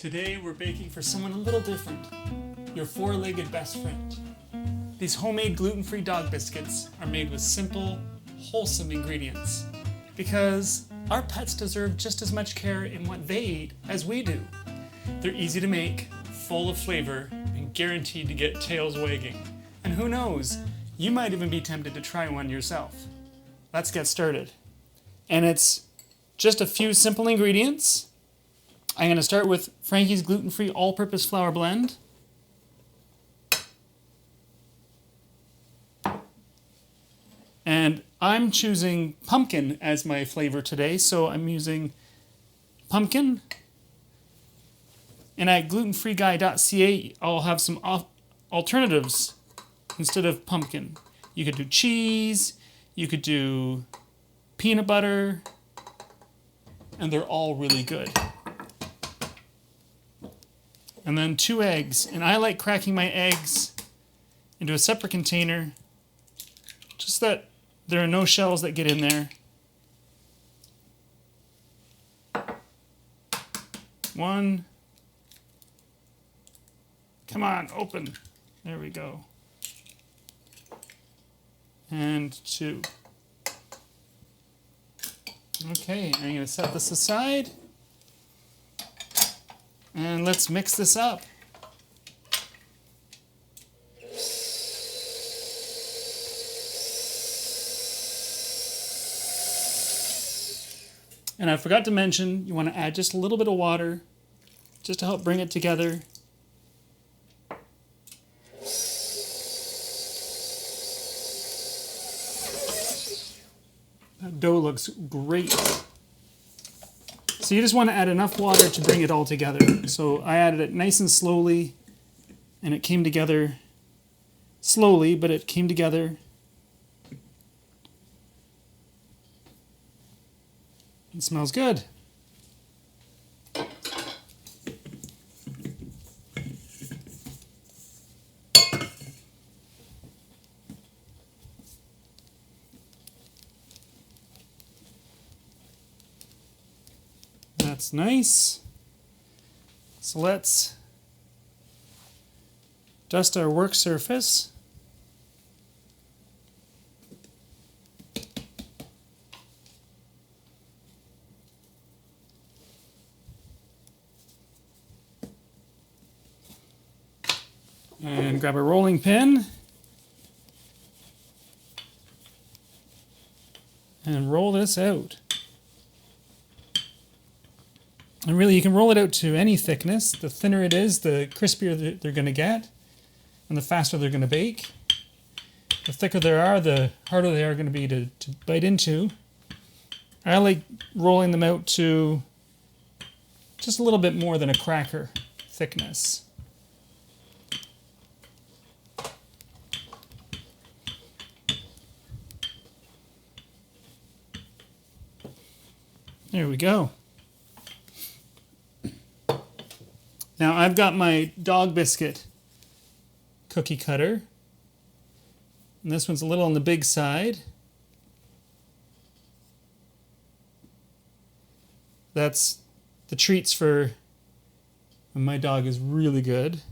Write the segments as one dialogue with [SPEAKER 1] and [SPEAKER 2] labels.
[SPEAKER 1] Today we're baking for someone a little different, your four-legged best friend. These homemade gluten-free dog biscuits are made with simple, wholesome ingredients because our pets deserve just as much care in what they eat as we do. They're easy to make, full of flavor, and guaranteed to get tails wagging. And who knows, you might even be tempted to try one yourself. Let's get started. And it's just a few simple ingredients. I'm going to start with Frankie's gluten-free all-purpose flour blend. And I'm choosing pumpkin as my flavor today, so I'm using pumpkin. And at GlutenFreeGuy.ca, I'll have some alternatives instead of pumpkin. You could do cheese, you could do peanut butter, and they're all really good. And then 2 eggs. And I like cracking my eggs into a separate container, just that there are no shells that get in there. 1. Come on, open. There we go. And 2. Okay, I'm going to set this aside. And let's mix this up. And I forgot to mention, you want to add just a little bit of water just to help bring it together. That dough looks great. So you just want to add enough water to bring it all together. So I added it nice and slowly, and it came together slowly, but it came together. It smells good. That's nice. So let's dust our work surface. And grab a rolling pin and roll this out. And really, you can roll it out to any thickness. The thinner it is, the crispier they're going to get, and the faster they're going to bake. The thicker they are, the harder they are going to be to bite into. I like rolling them out to just a little bit more than a cracker thickness. There we go. Now I've got my dog biscuit cookie cutter, and this one's a little on the big side. That's the treats for when my dog is really good.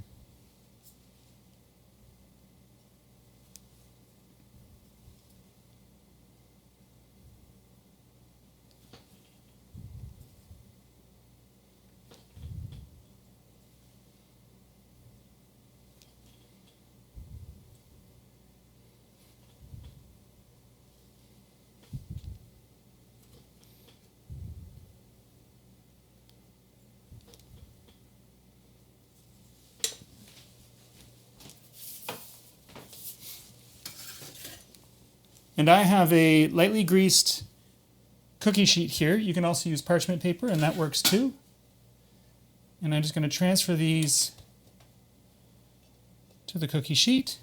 [SPEAKER 1] And I have a lightly greased cookie sheet here. You can also use parchment paper, and that works too. And I'm just going to transfer these to the cookie sheet.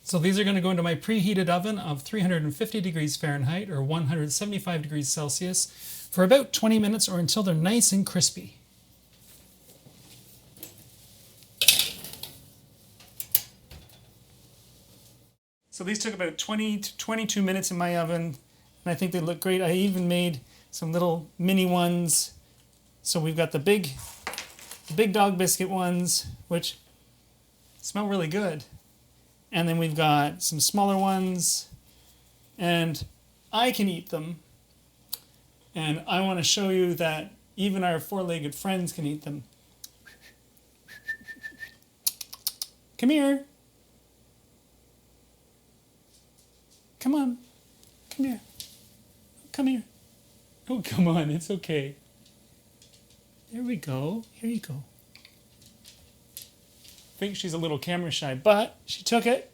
[SPEAKER 1] So these are going to go into my preheated oven of 350 degrees Fahrenheit or 175 degrees Celsius for about 20 minutes or until they're nice and crispy. So these took about 20 to 22 minutes in my oven, and I think they look great. I even made some little mini ones. So we've got the big dog biscuit ones, which smell really good. And then we've got some smaller ones, and I can eat them. And I want to show you that even our four-legged friends can eat them. Come here. Come on. Come here. Come here. Oh, come on. It's okay. There we go. Here you go. I think she's a little camera shy, but she took it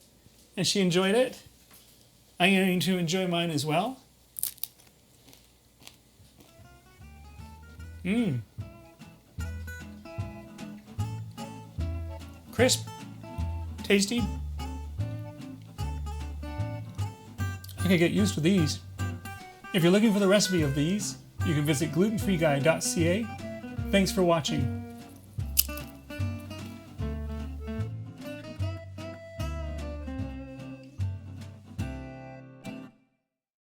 [SPEAKER 1] and she enjoyed it. I'm going to enjoy mine as well. Mmm. Crisp. Tasty. I could get used to these. If you're looking for the recipe of these, you can visit GlutenFreeGuy.ca. Thanks for watching.